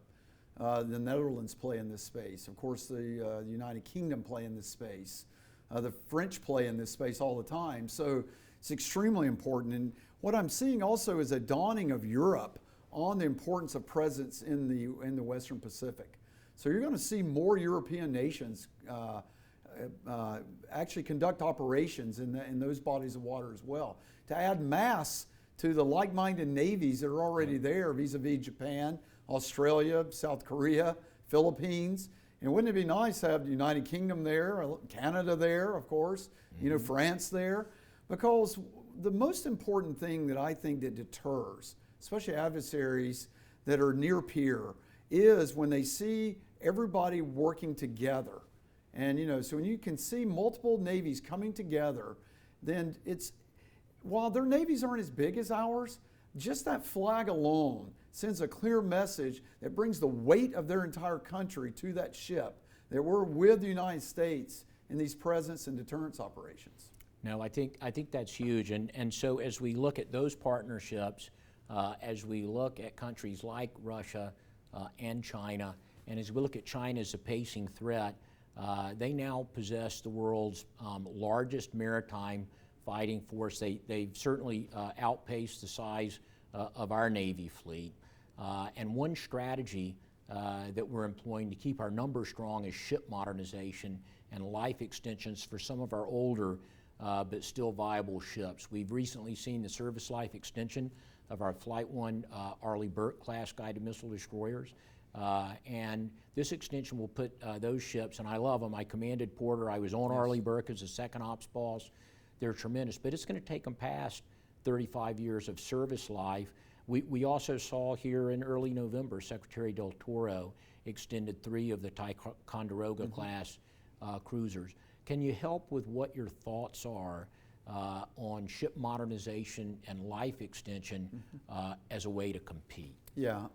The Netherlands play in this space. Of course, the United Kingdom play in this space. The French play in this space all the time. So it's extremely important. And what I'm seeing also is a dawning of Europe on the importance of presence in the Western Pacific. So you're going to see more European nations actually conduct operations in those bodies of water as well, to add mass to the like-minded navies that are already there vis-a-vis Japan, Australia, South Korea, Philippines. And wouldn't it be nice to have the United Kingdom there, Canada there, of course, France there? Because, the most important thing that I think that deters, especially adversaries that are near peer, is when they see everybody working together. And so when you can see multiple navies coming together, then while their navies aren't as big as ours, just that flag alone sends a clear message that brings the weight of their entire country to that ship, that we're with the United States in these presence and deterrence operations. No, I think that's huge. And so as we look at those partnerships, as we look at countries like Russia and China, and as we look at China as a pacing threat, they now possess the world's largest maritime fighting force. They've certainly outpaced the size of our Navy fleet. And one strategy that we're employing to keep our numbers strong is ship modernization and life extensions for some of our older but still viable ships. We've recently seen the service life extension of our Flight 1 Arleigh Burke-class guided missile destroyers. And this extension will put those ships, and I love them. I commanded Porter. I was on Arleigh Burke as a second ops boss. They're tremendous, but it's going to take them past 35 years of service life. We also saw here in early November, Secretary Del Toro extended 3 of the Ticonderoga class cruisers. Can you help with what your thoughts are on ship modernization and life extension as a way to compete? Yeah,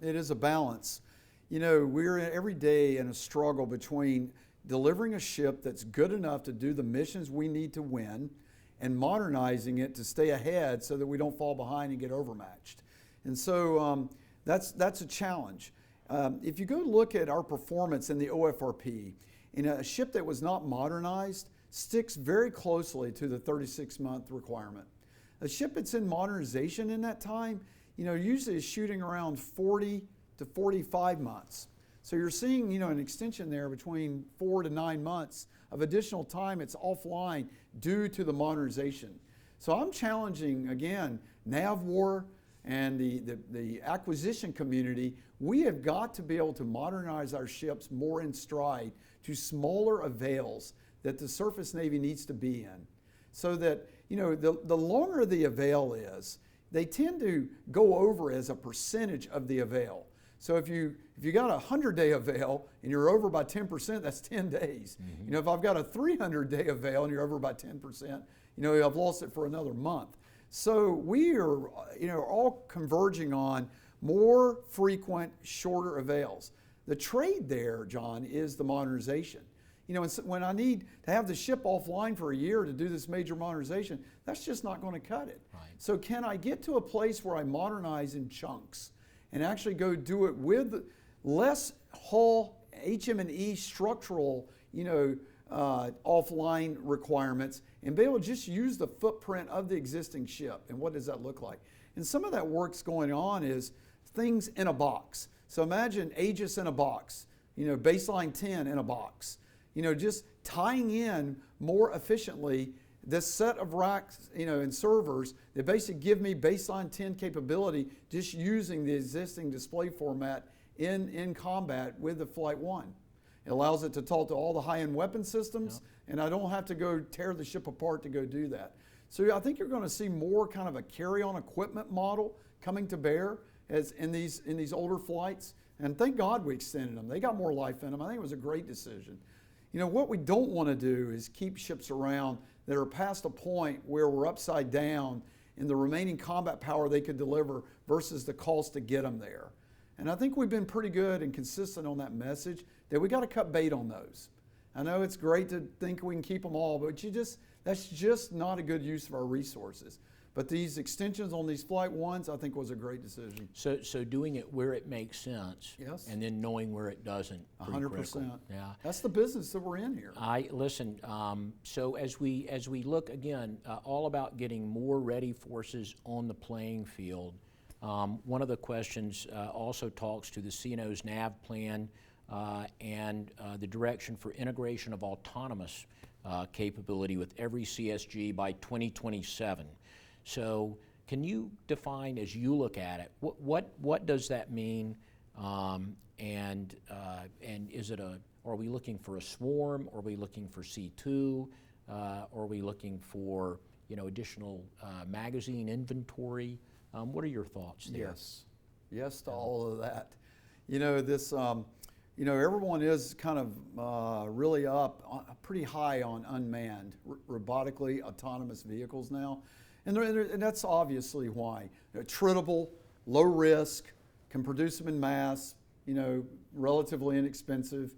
it is a balance. We're every day in a struggle between delivering a ship that's good enough to do the missions we need to win and modernizing it to stay ahead so that we don't fall behind and get overmatched. And so that's a challenge. If you go look at our performance in the OFRP, in a ship that was not modernized sticks very closely to the 36-month requirement. A ship that's in modernization in that time, usually is shooting around 40 to 45 months. So you're seeing, an extension there between 4 to 9 months of additional time it's offline due to the modernization. So I'm challenging, again, NAVWAR and the acquisition community. We have got to be able to modernize our ships more in stride to smaller avails that the surface Navy needs to be in. So that, the longer the avail is, they tend to go over as a percentage of the avail. So if you got a 100-day avail and you're over by 10%, that's 10 days. Mm-hmm. If I've got a 300-day avail and you're over by 10%, I've lost it for another month. So we are, all converging on more frequent, shorter avails. The trade there, John, is the modernization. When I need to have the ship offline for a year to do this major modernization, that's just not going to cut it. Right. So can I get to a place where I modernize in chunks and actually go do it with less hull, HM&E structural, offline requirements, and be able to just use the footprint of the existing ship? And what does that look like? And some of that work's going on is things in a box. So imagine Aegis in a box, baseline 10 in a box. Just tying in more efficiently this set of racks, and servers that basically give me baseline 10 capability just using the existing display format in combat with the Flight 1. It allows it to talk to all the high-end weapon systems, and I don't have to go tear the ship apart to go do that. So I think you're going to see more kind of a carry-on equipment model coming to bear as in these older flights. And thank God we extended them. They got more life in them. I think it was a great decision. What we don't want to do is keep ships around that are past a point where we're upside down in the remaining combat power they could deliver versus the cost to get them there. And I think we've been pretty good and consistent on that message that we got to cut bait on those. I know it's great to think we can keep them all, but that's just not a good use of our resources. But these extensions on these Flight 1s, I think, was a great decision. So doing it where it makes sense, yes, and then knowing where it doesn't. 100%. Yeah, that's the business that we're in here. Listen. So as we look again, all about getting more ready forces on the playing field. One of the questions also talks to the CNO's NAV plan and the direction for integration of autonomous capability with every CSG by 2027. So can you define, as you look at it, what does that mean? And is it are we looking for a swarm? Are we looking for C2? Are we looking for additional magazine inventory. What are your thoughts there? Yes, yes to all of that. Everyone is kind of really up pretty high on unmanned, robotically autonomous vehicles now. And that's obviously why. Attritable, low risk, can produce them in mass, relatively inexpensive.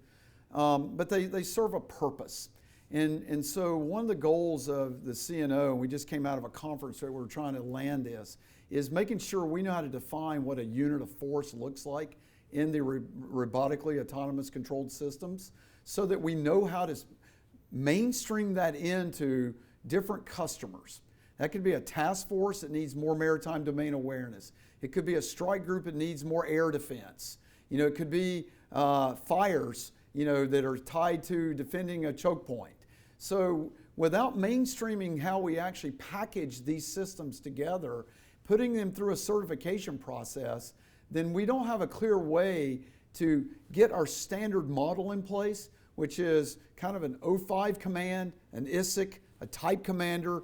But they serve a purpose. And so one of the goals of the CNO, and we just came out of a conference where we're trying to land this, is making sure we know how to define what a unit of force looks like in the robotically autonomous controlled systems, so that we know how to mainstream that into different customers. That could be a task force that needs more maritime domain awareness. It could be a strike group that needs more air defense. It could be fires, that are tied to defending a choke point. So without mainstreaming how we actually package these systems together, putting them through a certification process, then we don't have a clear way to get our standard model in place, which is kind of an O5 command, an ISIC, a type commander,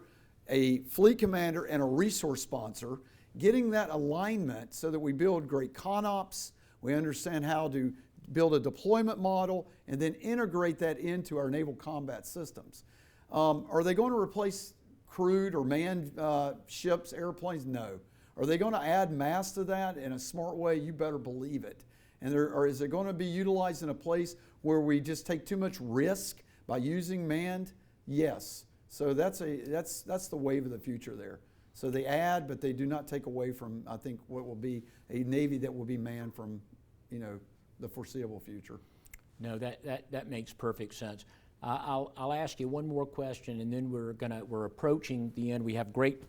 a fleet commander, and a resource sponsor, getting that alignment so that we build great ConOps, we understand how to build a deployment model, and then integrate that into our naval combat systems. Are they going to replace crewed or manned ships, airplanes? No. Are they going to add mass to that in a smart way? You better believe it. Or is it going to be utilized in a place where we just take too much risk by using manned? Yes. So that's the wave of the future there. So they add, but they do not take away from, I think, what will be a Navy that will be manned from, the foreseeable future. No, that makes perfect sense. I'll ask you one more question, and then we're approaching the end. We have great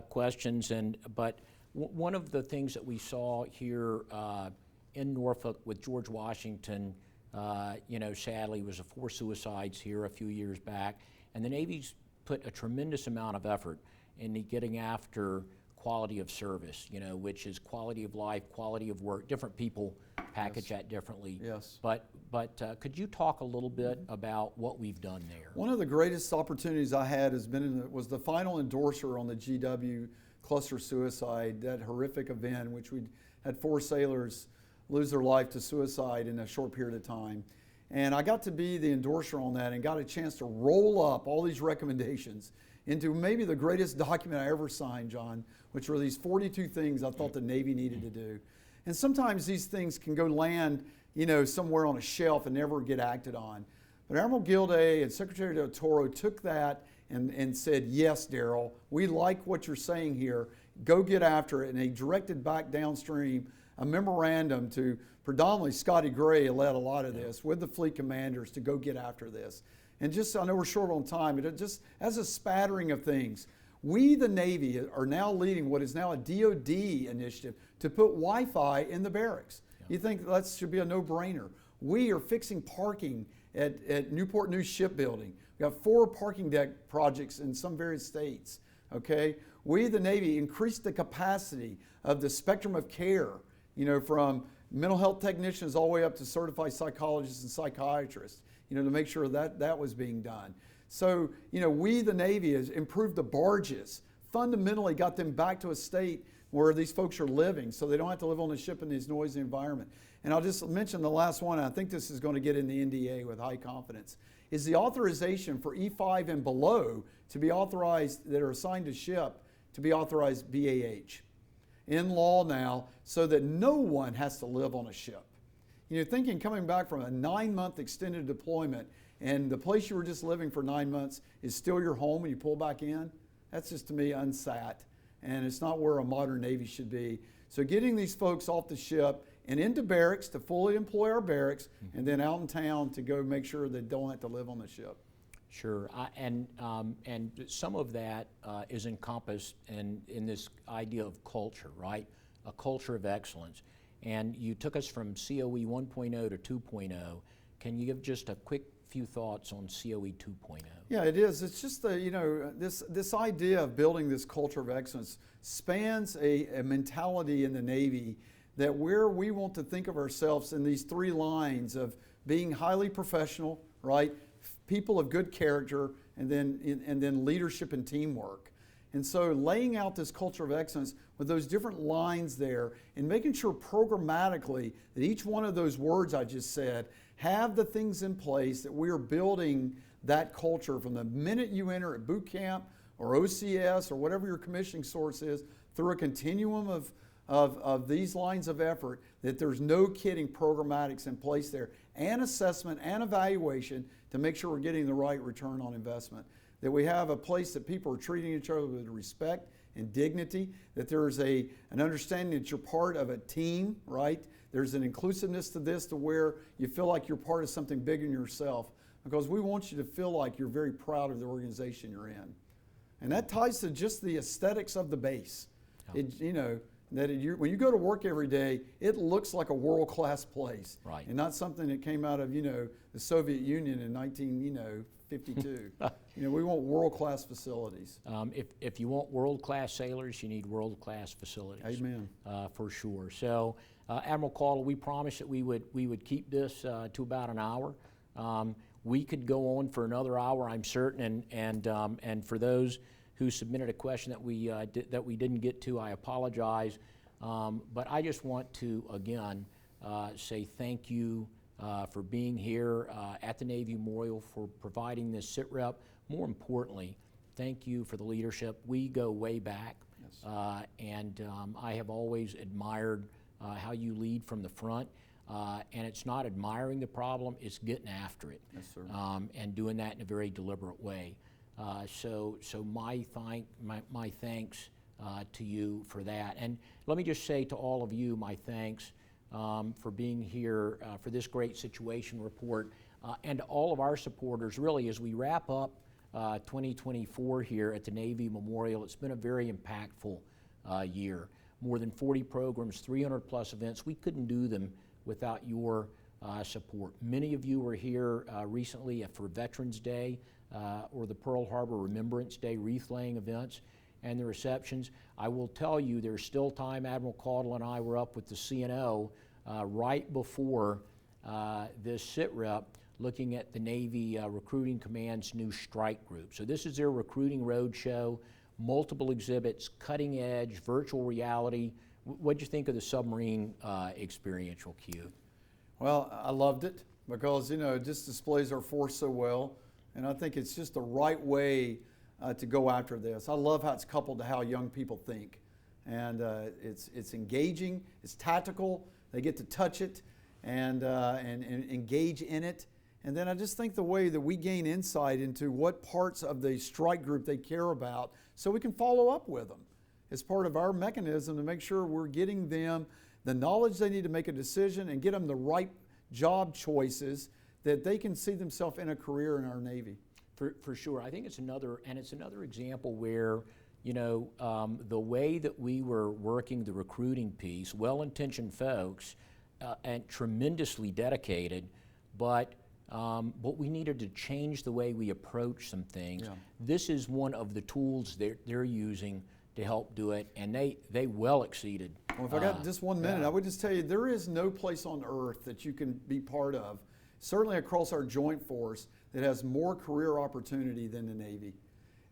questions, but one of the things that we saw here in Norfolk with George Washington, sadly, was 4 suicides here a few years back, and the Navy's put a tremendous amount of effort into getting after quality of service, which is quality of life, quality of work. Different people package that differently. Yes. But could you talk a little bit about what we've done there? One of the greatest opportunities I had was the final endorser on the GW cluster suicide, that horrific event in which we had 4 sailors lose their life to suicide in a short period of time. And I got to be the endorser on that and got a chance to roll up all these recommendations into maybe the greatest document I ever signed, John, which were these 42 things I thought the Navy needed to do. And sometimes these things can go land, somewhere on a shelf and never get acted on. But Admiral Gilday and Secretary Del Toro took that and said, yes, Daryl, we like what you're saying here. Go get after it. And they directed back downstream a memorandum to predominantly Scotty Gray led a lot of this with the fleet commanders to go get after this. And just, I know we're short on time, but it just as a spattering of things, we, the Navy, are now leading what is now a DOD initiative to put Wi-Fi in the barracks. Yeah. You think that should be a no-brainer. We are fixing parking at Newport News Shipbuilding. We've got 4 parking deck projects in some various states, okay? We, the Navy, increased the capacity of the spectrum of care, from mental health technicians all the way up to certified psychologists and psychiatrists, to make sure that was being done. So, we, the Navy, has improved the barges, fundamentally got them back to a state where these folks are living so they don't have to live on the ship in this noisy environment. And I'll just mention the last one, and I think this is going to get in the NDA with high confidence, is the authorization for E5 and below to be authorized, that are assigned to ship, to be authorized BAH in law now, so that no one has to live on a ship. Thinking coming back from a 9-month extended deployment and the place you were just living for 9 months is still your home when you pull back in, that's just to me unsat. And it's not where a modern Navy should be. So getting these folks off the ship and into barracks to fully employ our barracks, and then out in town to go make sure they don't have to live on the ship. Sure, and some of that is encompassed in this idea of culture, right? A culture of excellence. And you took us from COE 1.0 to 2.0. Can you give just a quick few thoughts on COE 2.0? Yeah, it is. It's just this idea of building this culture of excellence spans a mentality in the Navy that where we want to think of ourselves in these 3 lines of being highly professional, right? People of good character, and then leadership and teamwork. And so laying out this culture of excellence with those different lines there and making sure programmatically that each one of those words I just said have the things in place that we are building that culture from the minute you enter at boot camp or OCS or whatever your commissioning source is, through a continuum of these lines of effort, that there's no kidding programmatics in place there, and assessment and evaluation to make sure we're getting the right return on investment. That we have a place that people are treating each other with respect and dignity, that there's an understanding that you're part of a team, right? There's an inclusiveness to this to where you feel like you're part of something bigger than yourself, because we want you to feel like you're very proud of the organization you're in. And that ties to just the aesthetics of the base. When you go to work every day, it looks like a world-class place, right, and not something that came out of the Soviet Union in 1952. We want world-class facilities. If you want world-class sailors, you need world-class facilities. Amen. For sure. So, Admiral Caudle, we promised that we would keep this to about an hour. We could go on for another hour, I'm certain, and for those who submitted a question that we didn't get to, I apologize. But I just want to again say thank you for being here at the Navy Memorial, for providing this SITREP. More importantly, thank you for the leadership. We go way back, yes. And I have always admired how you lead from the front. And it's not admiring the problem, it's getting after it. Yes, sir. And doing that in a very deliberate way. So my thanks to you for that. And let me just say to all of you, my thanks for being here for this great situation report, and to all of our supporters, really, as we wrap up 2024 here at the Navy Memorial. It's been a very impactful year. More than 40 programs, 300 plus events. We couldn't do them without your support. Many of you were here recently for Veterans Day or the Pearl Harbor Remembrance Day wreath-laying events and the receptions. I will tell you, there's still time. Admiral Caudle and I were up with the CNO right before this SITREP, looking at the Navy Recruiting Command's new strike group. So this is their recruiting roadshow, multiple exhibits, cutting edge, virtual reality. What'd you think of the submarine experiential cube? Well, I loved it because, it just displays our force so well. And I think it's just the right way to go after this. I love how it's coupled to how young people think. And it's engaging, it's tactical, they get to touch it and engage in it. And then I just think the way that we gain insight into what parts of the strike group they care about so we can follow up with them. It's part of our mechanism to make sure we're getting them the knowledge they need to make a decision and get them the right job choices that they can see themselves in a career in our Navy. For sure. I think it's another example where, the way that we were working the recruiting piece, well-intentioned folks and tremendously dedicated, but we needed to change the way we approach some things. Yeah. This is one of the tools they're using to help do it, and they well exceeded. Well, if I got just 1 minute, I would just tell you, there is no place on earth that you can be part of, certainly across our joint force, that has more career opportunity than the Navy.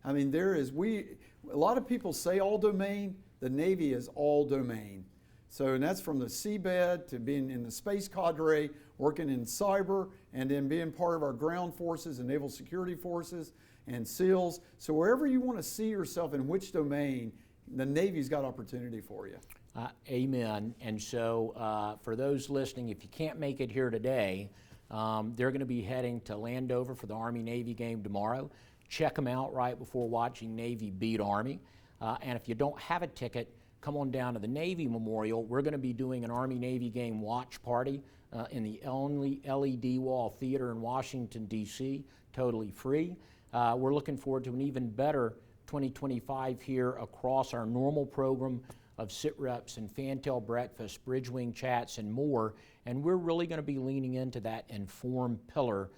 I mean, a lot of people say all domain, the Navy is all domain. So, and that's from the seabed to being in the space cadre, working in cyber, and then being part of our ground forces and naval security forces and SEALs. So wherever you want to see yourself in which domain, the Navy's got opportunity for you. Amen. And so for those listening, if you can't make it here today, they're going to be heading to Landover for the Army-Navy game tomorrow. Check them out right before watching Navy beat Army. And if you don't have a ticket, come on down to the Navy Memorial. We're going to be doing an Army-Navy game watch party in the only LED wall theater in Washington, D.C., totally free. We're looking forward to an even better 2025 here across our normal program of SITREPs and fantail breakfast, bridge wing chats, and more. And we're really going to be leaning into that informed pillar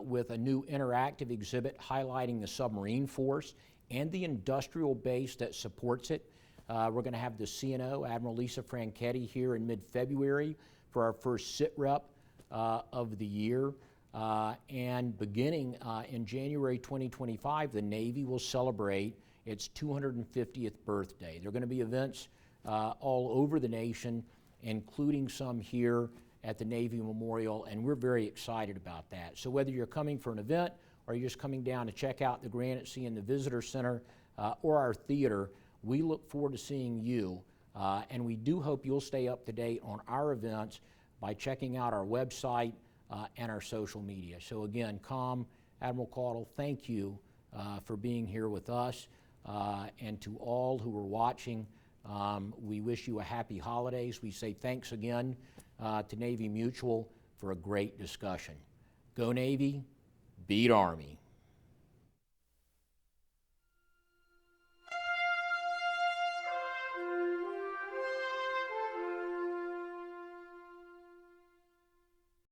with a new interactive exhibit highlighting the submarine force and the industrial base that supports it. We're going to have the CNO, Admiral Lisa Franchetti, here in mid-February for our first SITREP of the year. And beginning in January 2025, the Navy will celebrate its 250th birthday. There are going to be events all over the nation, including some here at the Navy Memorial, and we're very excited about that. So whether you're coming for an event or you're just coming down to check out the Granite Sea and the Visitor Center or our theater, we look forward to seeing you, and we do hope you'll stay up to date on our events by checking out our website and our social media. So again, Admiral Caudle, thank you for being here with us, and to all who are watching, we wish you a happy holidays. We say thanks again to Navy Mutual for a great discussion. Go Navy, beat Army.